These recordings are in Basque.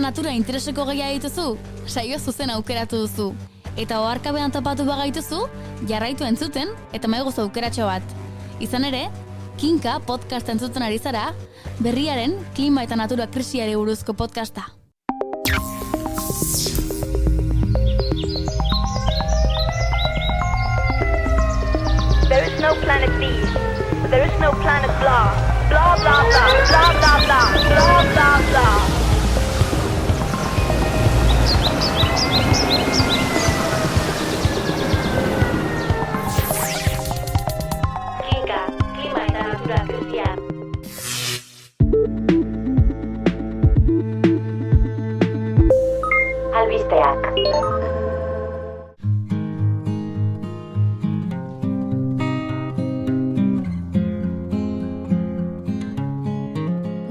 natura intereseko gehiago dituzu, saio zuzen aukeratu duzu. Eta oharkabean topatu bagaituzu, jarraitu entzuten eta maiguzu aukeratxo bat. Izan ere, Kinka podcast entzuten ari zara, berriaren klima eta natura krisiari buruzko podcasta. There is no planet B. There is no planet blah. Blah, blah, blah. Blah, blah, blah. Blah, blah, blah. Kinka, klima eta natura krisia. Albisteak.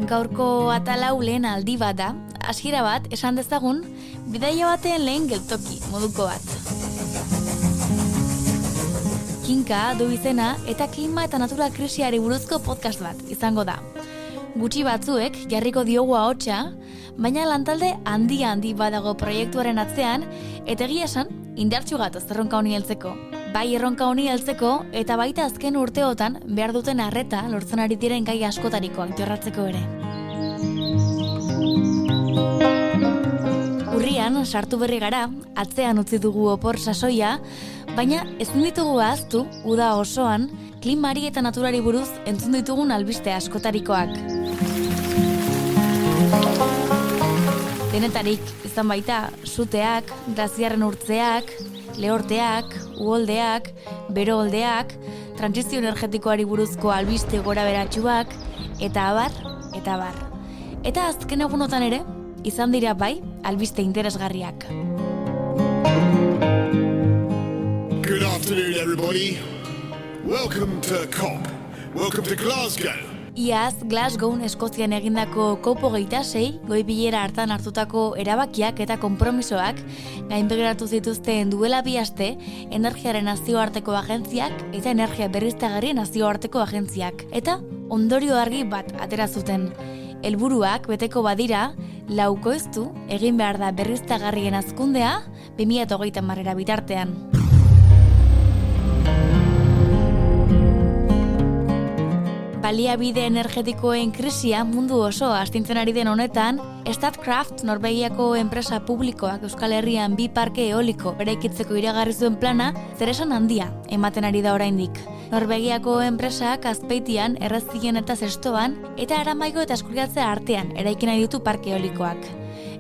Gaurko atalau lehen aldi bat da, hasiera bat esan dezagun, bidaia baten lehen geltoki moduko bat. Kinka du izena eta klima eta natura krisiari buruzko podcast bat izango da. Gutxi batzuek jarriko diogu ahotsa, baina lantalde handi badago proiektuaren atzean, eta egia esan indartsu gatoz erronka honi heltzeko. Bai erronka honi heltzeko eta baita azken urteotan behar duten arreta lortzen ari diren gai askotarikoak jorratzeko ere. Urrian sartu berri gara, atzean utzi dugu opor sasoia, baina ezin ditugu ahaztu uda osoan klimari eta naturari buruz entzun ditugun albiste askotarikoak. Denetarik izan baita suteak, glaziarren urtzeak, lehorteak, uholdeak, beroholdeak, trantsizio energetikoari buruzko albiste goraberatsuak, eta abar, eta abar. Eta azken egunotan ere, izan dira bai, albiste interesgarriak. Good afternoon, everybody. Welcome to COP. Welcome to Glasgow. Iaz, Glasgown Eskozian egindako COP26 goi-bilera hartan hartutako erabakiak eta konpromisoak gainbegiratu zituzten duela 2 aste energiaren nazioarteko agentziak eta energia berriztagarrien nazioarteko agentziak. Eta ondorio argi bat atera zuten. Helburuak beteko badira, laukoiztu egin behar da berriztagarrien hazkundea 2030 bitartean. Baliabide energetikoen krisia mundu oso astintzen ari den honetan, Statkraft Norvegiako enpresa publikoak Euskal Herrian 2 parke eoliko eraikitzeko iragarri zuen plana zeresan handia ematen ari da oraindik. Norvegiako enpresak Azpeitian, Erreztigen eta Zestoan eta Aramaiko eta Eskurriatze artean eraiki nahi ditu parke eolikoak.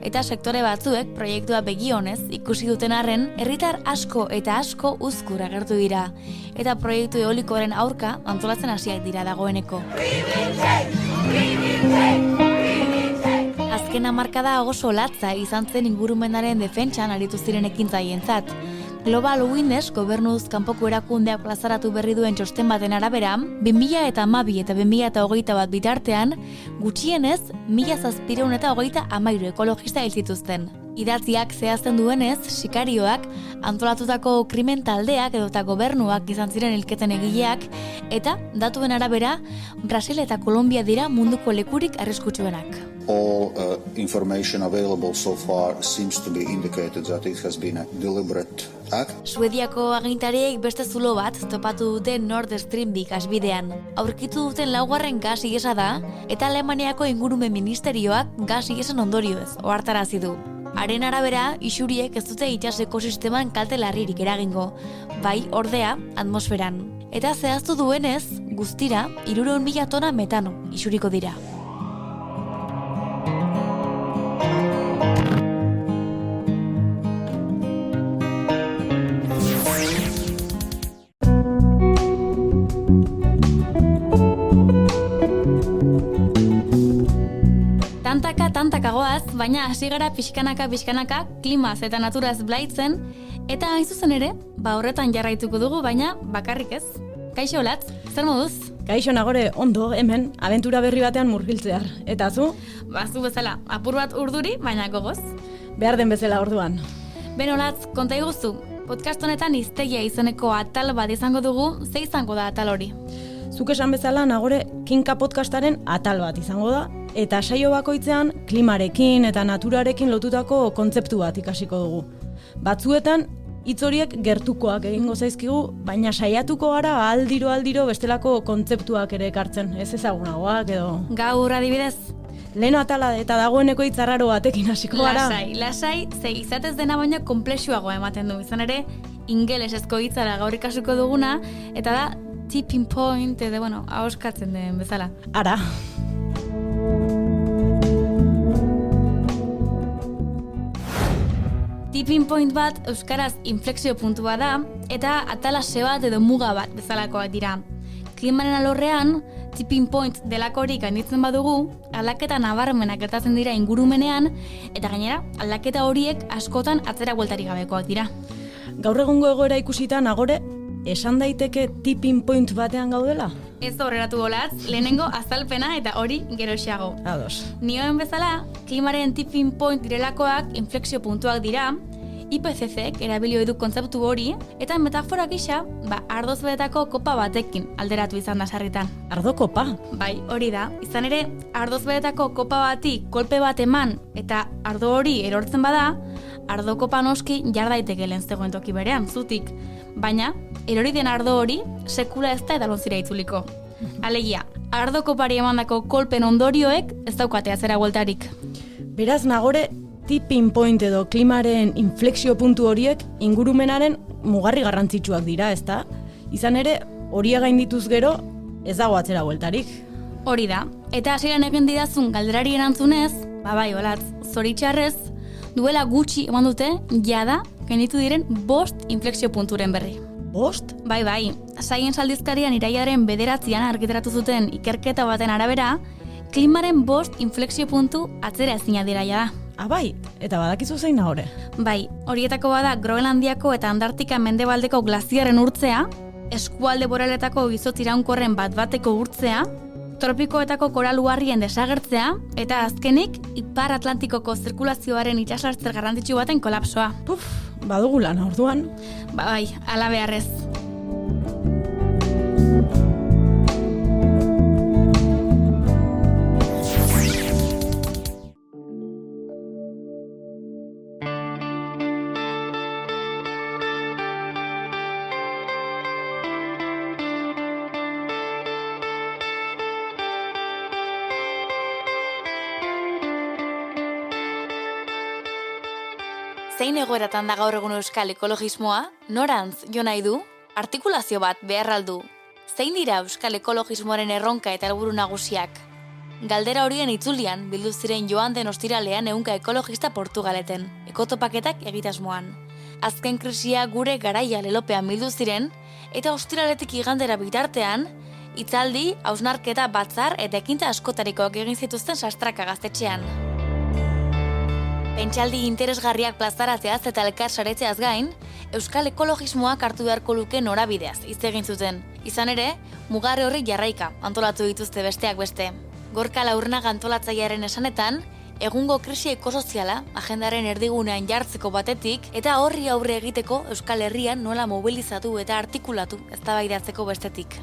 Eta sektore batzuek proiektua begionez ikusi duten arren, herritar asko eta asko uzkur agertu dira. Eta proiektu eolikoaren aurka antolatzen hasiak dira dagoeneko. Azken hamarkada oso latza izan zen ingurumenaren defentsan aritu ziren ekintzaientzat. Global Witness gobernuz kanpoko erakundeak plazaratu berri duen txosten baten arabera, 2012 eta 2021 bitartean, gutxienez 1723 ekologista hil zituzten. Idatziak zehazten duenez, sikarioak, antolatutako krimen taldeak edota gobernuak izan ziren hilketen egileak, eta datuen arabera, Brasil eta Kolombia dira munduko lekurik arriskutsuenak. All information available so far seems to be indicated that it has been a deliberate act. Suediako agintariek beste zulo bat topatu dute Nord Stream 2 gasbidean. Aurkitu duten 4. gas igesa da, eta Alemaniako ingurumen ministerioak gas igesen ondorioez ohartarazi du. Haren arabera, isuriek ez dute itsas ekosisteman kalte larririk eragingo, bai ordea atmosferan. Eta zehaztu duenez, guztira 300.000 tona metano isuriko dira. Tantaka goaz, baina hasi gara pixkanaka klimaz eta naturaz blaitzen, eta hain zuzen ere, horretan jarraituko dugu, baina bakarrik ez. Kaixo, Latz, zer moduz? Kaixo nagore, ondo, hemen, abentura berri batean murgiltzear. Eta zu? Zu bezala, apur bat urduri, baina gogoz. Behar den bezala orduan. Beno, Latz, konta iguzu, podcast honetan hiztegia izeneko atal bat izango dugu, ze izango da atal hori? Zuk esan bezala, nagore, Kinka podcastaren atal bat izango da, Eta saio bakoitzean klimarekin eta naturarekin lotutako kontzeptu bat ikasiko dugu. Batzuetan hitz horiek gertukoak egingo zaizkigu, baina saiatuko gara aldiro bestelako kontzeptuak ere ekartzen, ez ezagunagoak edo. Gaur adibidez? Lehen atala eta dagoeneko hitz arraro batekin hasiko gara. Lasai, ze izatez dena baina konplexuagoa ematen du. Izan ere, ingelesezko hitzara gaur ikasiko duguna, eta da tipping point, edo, ahoskatzen den bezala. Ara. Tipping point bat euskaraz inflexio puntua da, eta atalase bat edo muga bat bezalakoak dira. Klimaren alorrean, tipping point delakorik handitzen badugu, aldaketa nabarmenak gertatzen dira ingurumenean, eta gainera, aldaketa horiek askotan atzera bueltarik gabekoak dira. Gaur egungo egoera ikusita nagore, esan daiteke tipping point batean gaudela? Ez horreratu golatz, lehenengo azalpena eta hori geroxeago. Ados. Nioen bezala, klimaren tipping point direlakoak inflexio puntuak dira, IPCCek erabilio du kontzeptu hori, eta metafora gisa, ardoz betako kopa batekin alderatu izan da sarritan. Ardo kopa? Bai, hori da. Izan ere, ardoz betako kopa bati kolpe bat eman eta ardo hori erortzen bada, ardo kopa noski jar daiteke lehen zegoen toki berean, zutik. Baina, erori den ardo hori sekula ez da edalonzira itzuliko. Alegia, ardo kopari emandako kolpen ondorioek ez daukate atzera bueltarik. Beraz, nagore, tipping point edo klimaren inflexio puntu horiek ingurumenaren mugarri garrantzitsuak dira, ezta? Izan ere, horia gaindituz gero, ez dago atzera bueltarik. Hori da, eta hasieran egin didazun galderari erantzunez, bai, olatz, zoritxarrez, duela gutxi eman dute, jada, gainditu diren 5 inflexio punturen berri. 5? Bai, Science aldizkarian irailaren 9an argitaratu zuten ikerketa baten arabera, klimaren 5 inflexio puntu atzera ezina dira jada. Bai, eta badakizu zein nahore? Bai, horietako bada Groenlandiako eta Antartika mendebaldeko glaziarren urtzea, eskualde borealetako izotz iraunkorren bat-bateko urtzea, tropikoetako koral uharrien desagertzea, eta azkenik, Ipar Atlantikoko zirkulazioaren itsasartze garrantzitsu baten kolapsoa. Badugu lan orduan. Bai, hala beharrez. Zein egoeratan da gaur egun euskal ekologismoa? Norantz jo nahi du? Artikulazio bat behar aldu? Zein dira euskal ekologismoaren erronka eta helburu nagusiak? Galdera horien itzulian bildu ziren joan den ostiralean ehunka ekologista Portugaleten, ekotopaketak egitasmoan. Azken krisia gure garaia lelopean bildu ziren, eta ostiraletik igandera bitartean, hitzaldi, hausnarketa, batzar eta ekintza askotarikoak egin zituzten Sastraka gaztetxean. Pentsaldi interesgarriak plazaratzeaz eta elkar saretzeaz gain, euskal ekologismoak hartu beharko luke norabideaz hitz egin zuten. Izan ere, mugarri horri jarraika antolatu dituzte besteak beste. Gorka Laurnaga antolatzailearen esanetan, egungo krisi ekosoziala agendaren erdigunean jartzeko batetik eta horri aurre egiteko Euskal Herrian nola mobilizatu eta artikulatu eztabaidatzeko bestetik.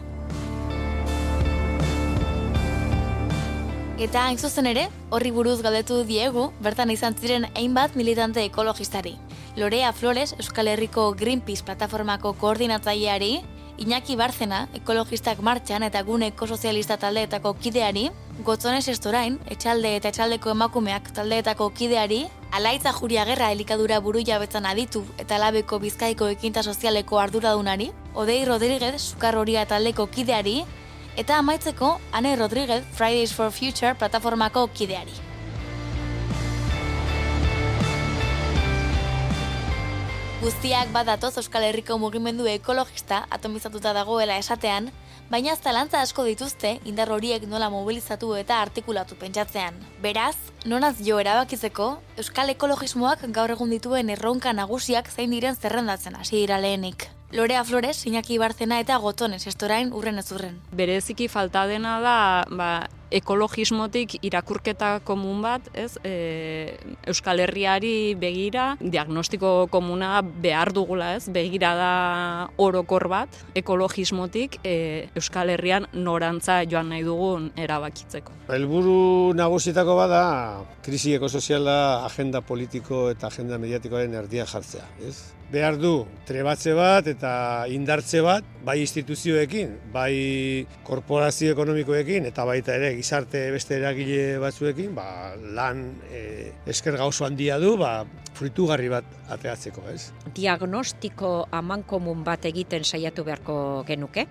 Eta hain zuzen ere, horri buruz galdetu diegu, bertan izan ziren hainbat militante ekologistari. Lorea Flores, Euskal Herriko Greenpeace plataformako koordinatzaileari, Iñaki Bárcena, ekologistak martxan eta gune ekosozialista taldeetako kideari, Gotzones Estorain, etxalde eta etxaldeko emakumeak taldeetako kideari, Alaitza Juriagerra elikadura burujabetzan aditu eta Labeko Bizkaiko ekinta sozialeko arduradunari, Odei Rodríguez, Sukar Horia taldeko kideari, eta amaitzeko Ane Rodríguez, Fridays for Future plataformako kideari. Guztiak badatoz Euskal Herriko mugimendu ekologista atomizatuta dagoela esatean, baina zalantza asko dituzte indar horiek nola mobilizatu eta artikulatu pentsatzean. Beraz, nonaz jo erabakitzeko, Euskal ekologismoak gaur egun dituen erronka nagusiak zein diren zerrendatzen hasi dira lehenik. Lorea Flores, Iñaki Bárcena eta Gotzones Estorain urren ez urren. Bereziki falta dena da ekologismotik irakurketa komun bat, ez? Euskal Herriari begira diagnostiko komuna behar dugula, ez? Begirada orokor bat ekologismotik Euskal Herrian norantza joan nahi dugun erabakitzeko. Helburu nagusietako bada krisi ekosoziala agenda politiko eta agenda mediatikoaren erdian jartzea, ez? Behar du trebatze bat eta indartze bat, bai instituzioekin, bai korporazio ekonomikoekin eta baita ere gizarte beste eragile batzuekin, lan esker gauzo handia du, fruitugarri bat ateratzeko, ez? Diagnostiko amankomun bat egiten saiatu beharko genuke.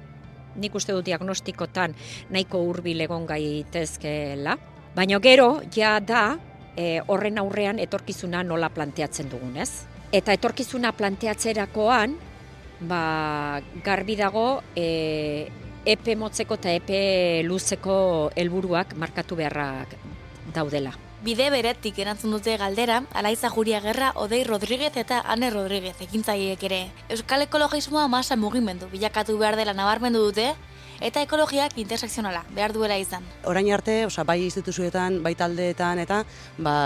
Nik uste dut diagnostikotan nahiko hurbil egon gaitezkeela, baina gero ja da horren aurrean etorkizuna nola planteatzen dugun, ez? Eta etorkizuna planteatzerakoan, garbi dago epe motzeko eta epe luzeko helburuak markatu beharrak daudela. Bide beretik erantzun dute galdera, Alaiza Juriagerra, Odei Rodríguez eta Ane Rodríguez ekintzaileek ere. Euskal ekologismoa masa mugimendu bilakatu behar dela nabarmendu dute, eta ekologiak intersekzionala behar duela izan. Orain arte, bai instituzioetan, bai taldeetan eta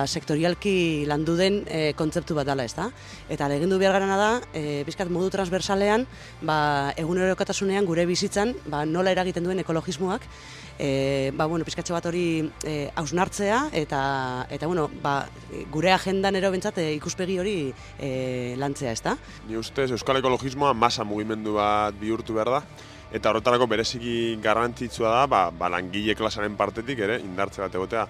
sektorialki landu den kontzeptu bat dela, ezta? Eta legindu behar garana da, pixkat modu transversalean, egunerokotasunean gure bizitzan, nola eragiten duen ekologismoak, pixkatxo bat hori hausnartzea eta gure agendan ero bentsat ikuspegi hori lantzea, ezta? Ni ustez Euskal ekologismoa masa mugimendu bat bihurtu behar da, eta horretarako bereziki garrantzitsua da, langile klasaren partetik ere indartze bat egotea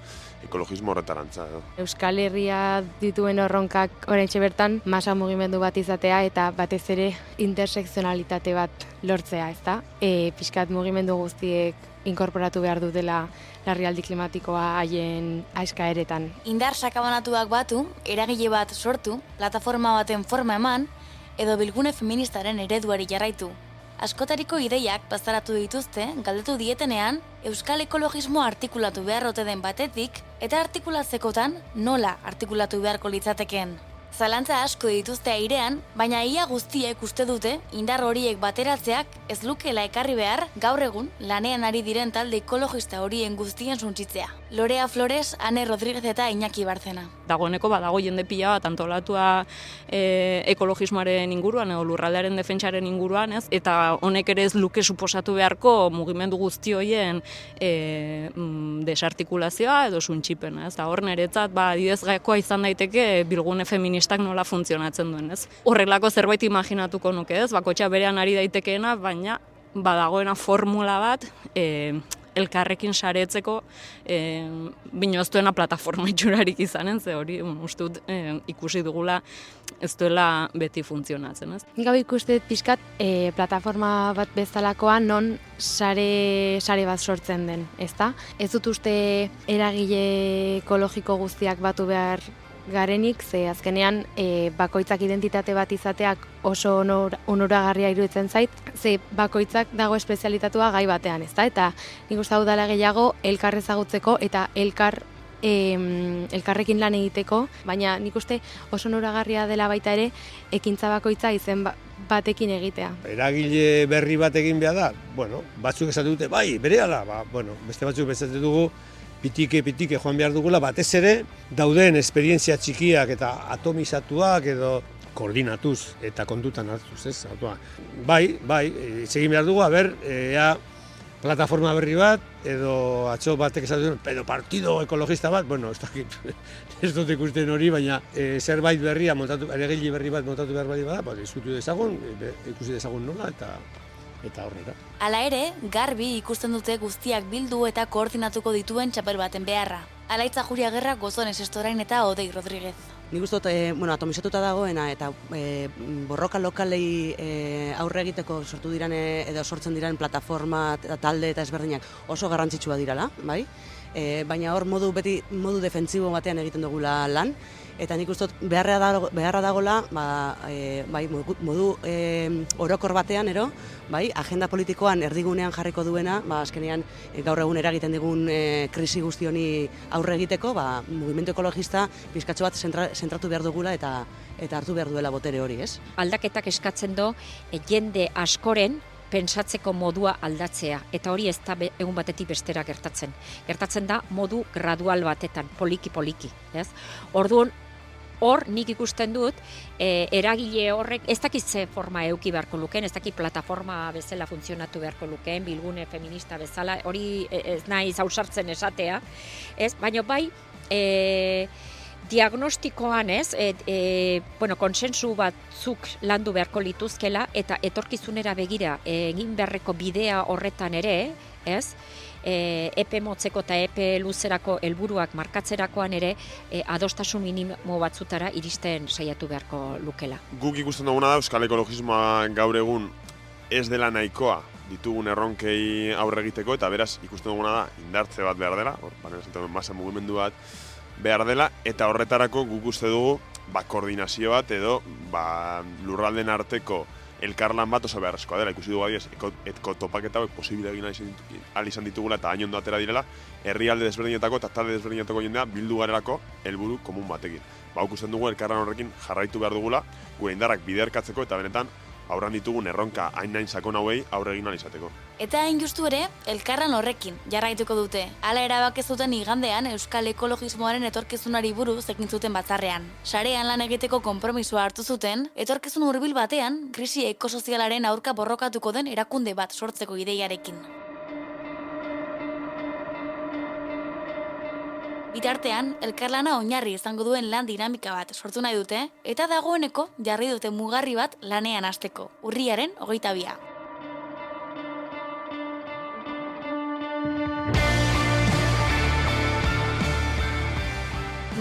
ekologismo horretarantza. Euskal Herria dituen erronkak oraintxe bertan masa mugimendu bat izatea eta batez ere intersekzionalitate bat lortzea, ezta? Pixkat mugimendu guztiek inkorporatu behar dutela larrialdi klimatikoa haien eskaeretan. Indar sakabanatuak batu, eragile bat sortu, plataforma baten forma eman, edo bilgune feministaren ereduari jarraitu. Askotariko ideiak plazaratu dituzte, galdetu dietenean, Euskal ekologismoa artikulatu behar ote den batetik, eta artikulatzekotan nola artikulatu beharko litzatekeen. Zalantza asko dituzte airean, baina ia guztiek uste dute indar horiek bateratzeak ez lukeela ekarri behar gaur egun lanean ari diren talde ekologista horien guztien suntsitzea. Lorea Flores, Ane Rodríguez eta Iñaki Barzena. Dagoeneko badago jende pila bat antolatua ekologismoaren inguruan edo lurraldearen defentsaren inguruan, ez? Eta honek ere ez luke suposatu beharko mugimendu guzti horien desartikulazioa edo suntsipena, ez? Hor niretzat adibidez gakoa izan daiteke bilgune feministak nola funtzionatzen duen, ez? Horrelako zerbait imaginatuko nuke, ez? Bakotxa berean ari daitekeena, baina badagoena formula bat elkarrekin saretzeko bino ez duena plataforma itxurarik izanen, ze hori uste dut ikusi dugula ez duela beti funtzionatzen, ez? Nik hau ikuste pixkat plataforma bat bezalakoan non sare bat sortzen den, ezta? Ez dut uste eragile ekologiko guztiak batu behar garenik, ze azkenean bakoitzak identitate bat izateak oso onoragarria iruditzen zait, ze bakoitzak dago espezialitatua gai batean, ezta? Eta nik uste dela gehiago elkar ezagutzeko eta elkarrekin lan egiteko, baina nik uste oso onoragarria dela baita ere ekintza bakoitza izen batekin egitea. Eragile berri bat egin behar da, batzuk esatu dute, berehala, beste batzuk bezatzen dugu, pitike joan behar dugula, batez ere dauden esperientzia txikiak eta atomizatuak edo koordinatuz eta kontutan hartuz, ez? Egin behar dugu, ea plataforma berri bat, edo atzo batek esaten edo partido ekologista bat, ez dut ikusten hori, baina zerbait berria, eragile berri bat montatu behar bada, diskutu dezagun, ikusi dezagun nola eta horrela. Hala ere, garbi ikusten dute guztiak bildu eta koordinatuko dituen txapel baten beharra. Alaitza Juriagerra, Gozones Estorain eta Odei Rodríguez. Nik uste dut, atomizatuta dagoena eta borroka lokalei aurre egiteko sortu diren edo sortzen diren plataforma eta talde eta ezberdinak oso garrantzitsua dirala, bai? Baina hor modu defentsibo batean egiten dugula lan, eta nik uste dut beharra dagola modu orokor batean agenda politikoan erdigunean jarriko duena, azkenean gaur egun eragiten digun krisi guzti honi aurre egiteko, mugimendu ekologista pizkatxo bat zentratu behar dugula eta hartu behar duela botere hori, ez? Aldaketak eskatzen du jende askoren pentsatzeko modua aldatzea, eta hori ez da egun batetik bestera gertatzen. Gertatzen da modu gradual batetan, poliki-poliki, ez? Orduan, hor nik ikusten dut, eragile horrek ez dakit ze forma eduki beharko lukeen, ez dakit plataforma bezala funtzionatu beharko lukeen, bilgune feminista bezala, hori ez nahi zausartzen esatea, ez? Baina bai, diagnostikoan konsensu batzuk landu beharko lituzkela eta etorkizunera begira egin beharreko bidea horretan ere, ez? Epe motzeko eta epe luzerako helburuak markatzerakoan ere adostasun minimo batzutara iristen saiatu beharko lukela. Guk ikusten duguna da euskal ekologismoa gaur egun ez dela nahikoa ditugun erronkei aurre egiteko, eta beraz ikusten duguna da indartze bat behar dela, masa mugimendu bat behar dela, eta horretarako guk uste dugu koordinazio bat edo lurralden arteko elkarlan bat oso beharrezkoa dela. Ikusi dugu adiez, ekotopaketa hauek posible egin ahal izan ditugula eta hain ondo atera direla, herrialde desberdinetako eta talde desberdinetako jendea bildu garelako helburu komun batekin. Ikusten dugu elkarlan horrekin jarraitu behar dugula, gure indarrak biderkatzeko eta benetan aurran ditugun erronka hain sakon hauei aurre egin ahal izateko. Eta hain justu ere, elkarlan horrekin jarraituko dute. Hala erabaki zuten igandean euskal ekologismoaren etorkizunari buruz egin zuten batzarrean. Sarean lan egiteko konpromisoa hartu zuten, etorkizun hurbil batean krisi ekosozialaren aurka borrokatuko den erakunde bat sortzeko ideiarekin. Bitartean, elkarlana oinarri izango duen lan dinamika bat sortu nahi dute, eta dagoeneko jarri dute mugarri bat lanean hasteko, urriaren 22.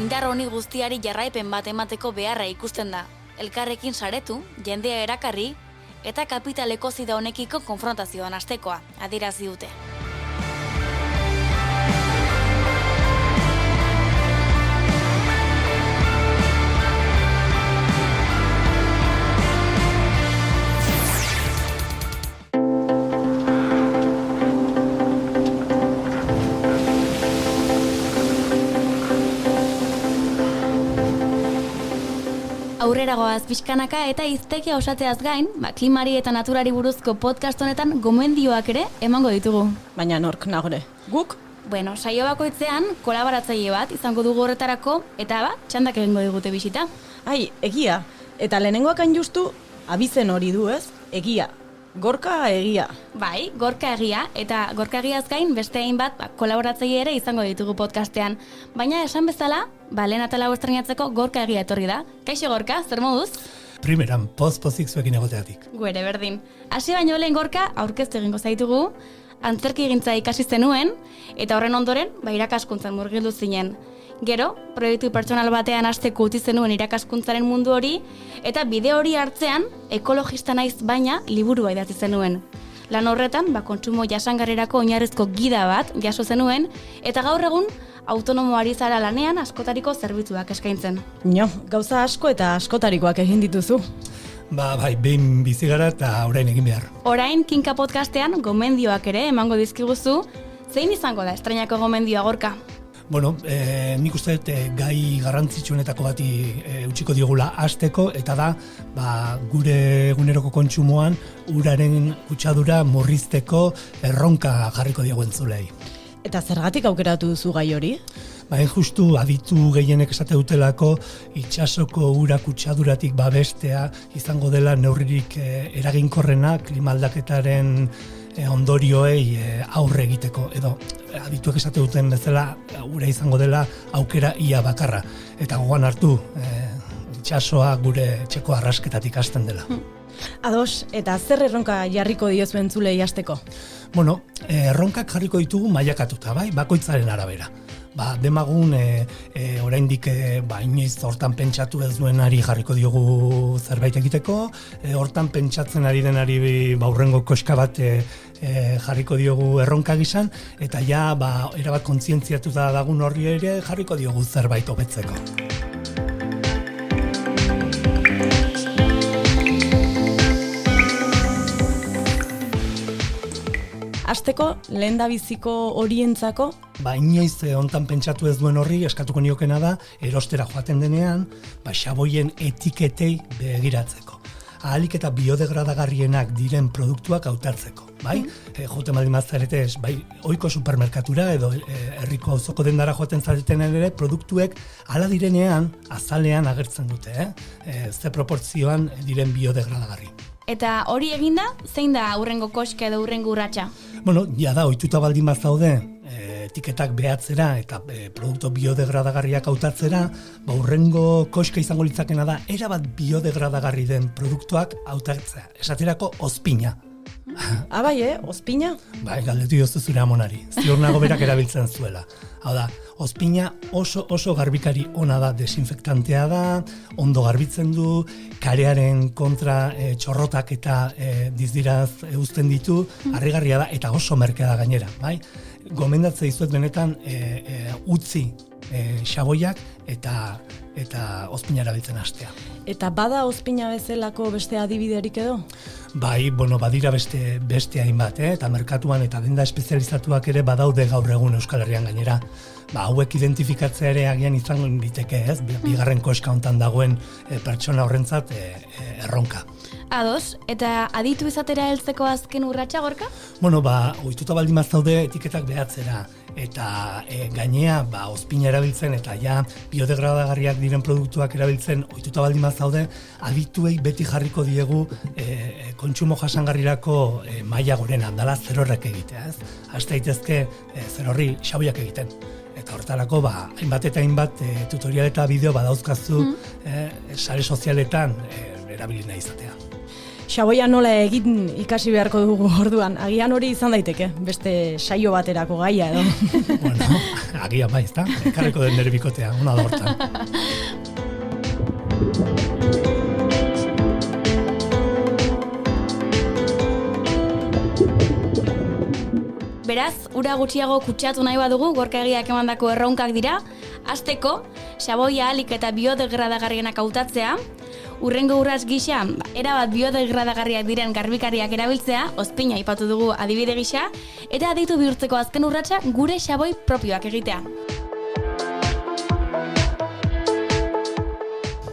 Indar honi guztiari jarraipen bat emateko beharra ikusten da. Elkarrekin saretu, jendea erakarri, eta kapital ekozida honekiko konfrontazioan hastekoa, adierazi dute. Aurrera goaz pixkanaka eta hiztegia osatzeaz gain, klimari eta naturari buruzko podcast honetan gomendioak ere emango ditugu. Baina nork nagore? Guk? Bueno, saio bakoitzean kolaboratzaile bat izango dugu horretarako eta txandak egingo digute bisita. Ai, egia. Eta lehenengoak hain justu abizen hori du, ez? Egia. Gorka egia. Bai, Gorka egia, eta Gorka egiaz gain beste hainbat kolaboratzaile ere izango ditugu podcastean. Baina esan bezala, lehen atala estrenatzeko Gorka egia etorri da. Kaixo Gorka, zer moduz? Primeran, pozik zuekin egoteatik. Guere berdin. Hasi baino lehen Gorka, aurkeztu egingo zaitugu, antzerki egintza ikasi zenuen, eta horren ondoren, irakaskuntzan murgildu zinen. Gero, proiektu pertsonal batean hasteko utzi zenuen irakaskuntzaren mundu hori, eta bide hori hartzean, ekologista naiz baina liburua idatzi zenuen. Lan horretan, kontsumo jasangarrirako oinarrizko gida bat jaso zenuen, eta gaur egun, autonomo ari zara lanean askotariko zerbitzuak eskaintzen. Gauza asko eta askotarikoak egin dituzu. Bai, behin bizi gara eta orain egin behar. Orain, Kinka podcastean gomendioak ere emango dizkiguzu, zein izango da estrainako gomendioa Gorka? Bueno, nik uste dut gai garrantzitsuenetako bati utziko diogula hasteko, eta da gure eguneroko kontsumoan uraren kutsadura murrizteko erronka jarriko diogu entzulei. Eta zergatik aukeratu duzu gai hori? Justu aditu gehienek esate dutelako itsasoko ura kutsaduratik babestea izango dela neurririk eraginkorrena klima aldaketaren ondorioei aurre egiteko, edo adituek esate duten bezala ura izango dela aukera ia bakarra. Eta gogoan hartu, itsasoa gure txeko arrasketatik hasten dela. Ados, eta zer erronka jarriko diozu entzulei hasteko? Bueno, erronkak jarriko ditugu mailakatuta, bakoitzaren arabera. Demagun oraindik inoiz hortan pentsatu ez duenari jarriko diogu zerbait egiteko, hortan pentsatzen ari denari hurrengo koska bat jarriko diogu erronka gizan, eta erabat kontzientziatuta dagun horri ere jarriko diogu zerbait hobetzeko. Hasteko, lehendabiziko horientzako? Inoiz hontan pentsatu ez duen horri eskatuko niokena da, erostera joaten denean, xaboien etiketei begiratzeko. ahalik eta biodegradagarrienak diren produktuak hautatzeko, bai? Joten baldin bazarete, bai, ohiko supermerkatura edo herriko auzoko dendara joaten zaretenen ere, produktuek hala direnean, azalean agertzen dute, ze proportzioan diren biodegradagarri. Eta hori eginda, zein da hurrengo koska edo hurrengo urratsa? Bueno, da, ohituta baldin bazaude, etiketak behatzera eta produktu biodegradagarriak hautatzera, hurrengo koska izango litzakena da, erabat biodegradagarri den produktuak hautatzea. Esaterako ozpina. Bai, ozpina? Bai, galdetu diozu zure amonari. Ziur nago berak erabiltzen zuela. Hau da, ozpina oso garbikari ona da, desinfektantea da, ondo garbitzen du, karearen kontra txorrotak eta dizdiraz uzten ditu, harrigarria da eta oso merkea da gainera, bai? Gomendatzea izuet benetan utzi xaboiak eta ozpina erabiltzen hastea. Eta bada ozpina bezalako beste adibiderik edo? Bai, badira beste hainbat, eta merkatuan eta denda espezializatuak ere badaude gaur egun Euskal Herrian gainera. Hauek identifikatzea ere agian izango liteke, ez? Bigarren koska hontan dagoen pertsona horrentzat erronka. Ados, eta aditu izatera heltzeko azken urratsa Gorka? Ohituta baldin bazaude etiketak behatzera eta gainea ozpina erabiltzen eta biodegradagarriak diren produktuak erabiltzen ohituta baldin bazaude, adituei beti jarriko diegu kontsumo jasangarrirako maila gorena dela zerorrek egitea, ez? Has daitezke zerorri xaboiak egiten. Eta horretarako, hainbat eta hainbat tutorial eta bideo badauzkazu sare sozialetan erabili nahi izatea. Xaboia nola egin ikasi beharko dugu orduan, agian hori izan daiteke, beste saio baterako gaia edo. Bueno, agian bai, ezta? Ekarriko den nire bikotea, ona da hortan. Beraz, ura gutxiago kutsatu nahi badugu, Gorka Egiak emandako erronkak dira, hasteko, xaboia ahalik eta biodegradagarrienak hautatzea, urrengo urrats gisa, erabat biodegradagarriak diren garbikariak erabiltzea, ozpina aipatu dugu adibide gisa, eta aditu bihurtzeko azken urratsa gure xaboi propioak egitea.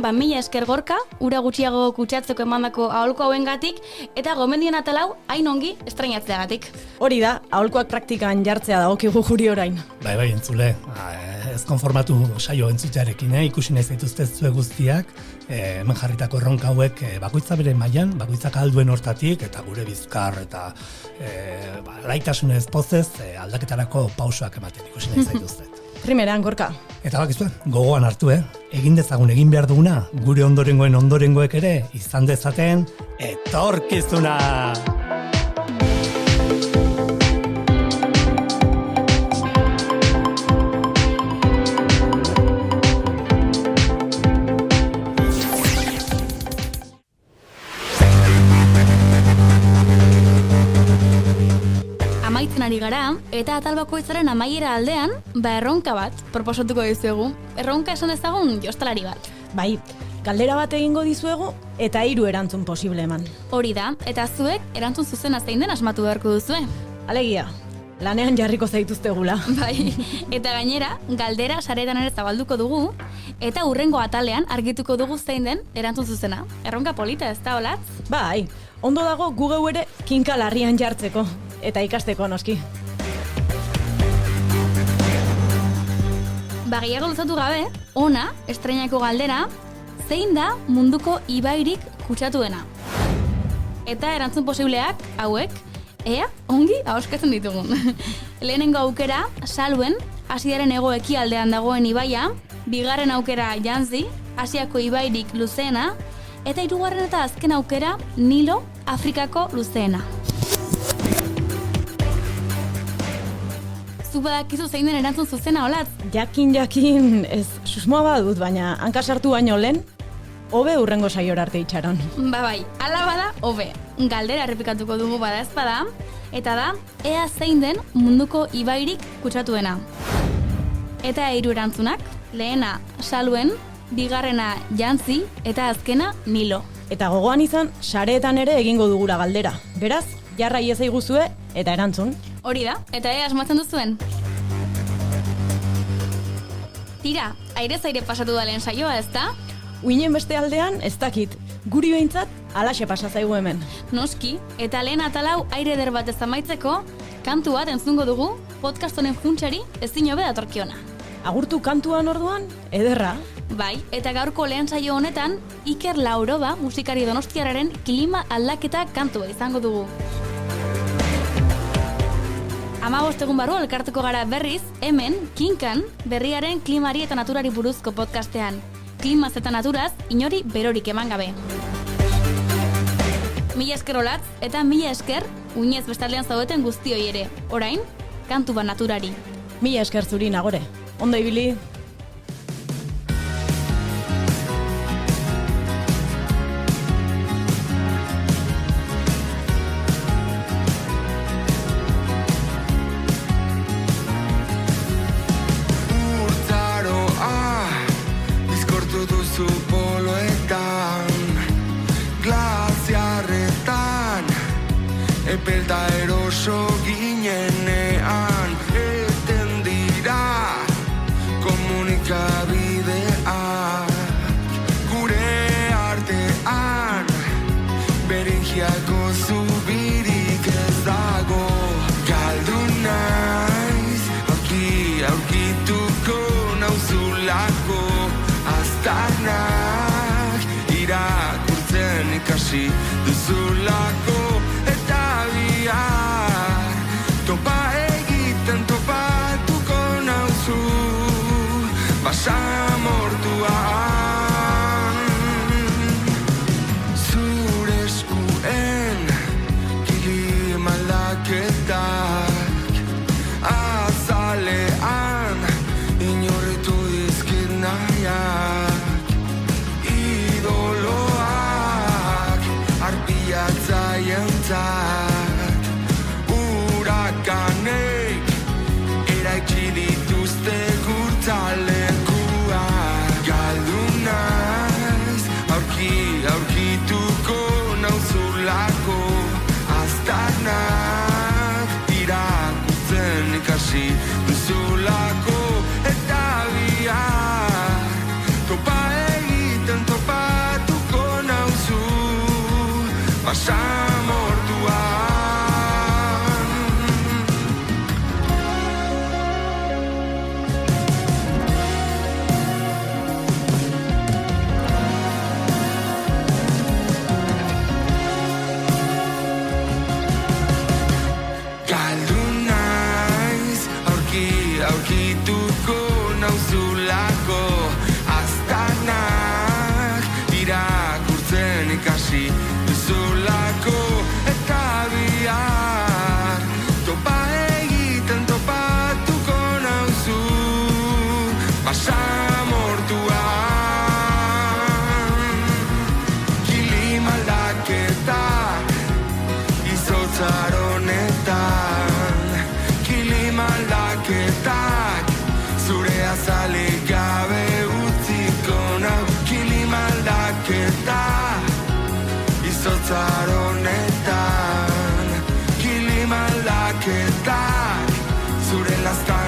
Mila esker Gorka, ura gutxiago kutsatzeko emandako aholku hauengatik eta gomendien atalau hain ongi estrainatzeagatik. Hori da, aholkuak praktikan jartzea dagokigu guri orain. Bai, entzule, ez konformatu saio entzutearekin, ikusi nahi zaituzte zue guztiak, hemen jarritako erronka hauek bakoitza bere mailan, bakoitzak alduen hortatik eta gure bizkar eta laitasunez pozez aldaketarako pausoak ematen ikusi nahi zaituzte. Primeran, Gorka. Eta bakizue, gogoan hartu, egin dezagun egin behar duguna, gure ondorengoek ere izan dezaten etorkizuna! Amaitzen ari gara, eta atal bakoitzaren amaiera aldean, erronka bat proposatuko dizuegu. Erronka esan dezagun jostalari bat. Bai, galdera bat egingo dizuegu eta 3 erantzun posible eman. Hori da, eta zuek erantzun zuzena zein den asmatu beharko duzue. Alegia, lanean jarriko zaituztegula. Bai, eta gainera, galdera saretan ere zabalduko dugu, eta hurrengo atalean argituko dugu zein den erantzun zuzena. Erronka polita ez da, Olatz? Bai, ondo dago gu geu ere kinka larrian jartzeko. Eta ikasteko noski. Gehiago luzatu gabe, ona, estreinako galdera, zein da munduko ibairik kutsatuena? Eta erantzun posibleak, hauek, ea, ongi ahoskatzen ditugun. Lehenengo aukera, Saluen, Asiaren hego ekialdean dagoen ibaia, bigarren aukera Yanzi, Asiako ibairik luzeena, eta 3. eta azken aukera, Nilo, Afrikako luzeena. Zu badakizu zein den erantzun zuzena, Olatz? Jakin, ez susmoa badut, baina hankasartu baino lehen, hobe hurrengo saiora arte itxaron. Bai, ala bada, hobe. Galdera errepikatuko dugu bada ez bada, eta da, ea zein den munduko ibairik kutsatuena. Eta 3 erantzunak, lehena Saluen, bigarrena Yanzi, eta azkena Nilo. Eta gogoan izan, sareetan ere egingo dugula galdera. Beraz, jarra iezai guzue eta erantzun. Hori da, eta asmatzen duzuen. Tira, aire zaire pasatu da lehen saioa, ezta? Uinen beste aldean, ez dakit. Guri behintzat, Alaxe pasa zaigu hemen. Noski, eta lehen atalau aire eder bat ez amaitzeko, kantu bat entzungo dugu, podcast honen funtsari ezin hobe datorkiona. Agurtu kantuan orduan, ederra. Bai, eta gaurko lehen saio honetan, Iker Lauroba musikari donostiarraren klima aldaketa kantua izango dugu. 15 egun barru elkartuko gara berriz, hemen, Kinkan, berriaren klimari eta naturari buruzko podcastean. Klimaz eta naturaz, inori berorik eman gabe. Mila esker olatz, eta mila esker, uinez bestaldean zaudeten guztioi ere. Orain, kantu bat naturari. Mila esker zuri nagore. Ondo ibili. Epelta eroso ginenean eten dira komunikabideak gure artean beringiako zubirik ez dago galdu naiz aurkituko nauzulako aztarnak irakurtzen ikasi duzulako topa egiten topatuko nauzu basamortuan zure eskuen klima aldaketak azalean inorritu dizkit nahiak idoloak arpiak zaientzak Urakanek eraiki dituzte gurtzalekuak galdu naiz aurkituko nauzulako aztarnak irakurtzen ikasi duzulako eta bihar topa egiten topatuko nauzu basamortuak aurkituko nauzulako aztarnak irakurtzen ikasi duzulako eta bihar topa egiten topatuko nauzu basamortuan klima aldaketak izotzaronetan klima aldaketak zure azalik gabe utziko nau klima aldaketak izotzaronetan klima aldaketak zure laztan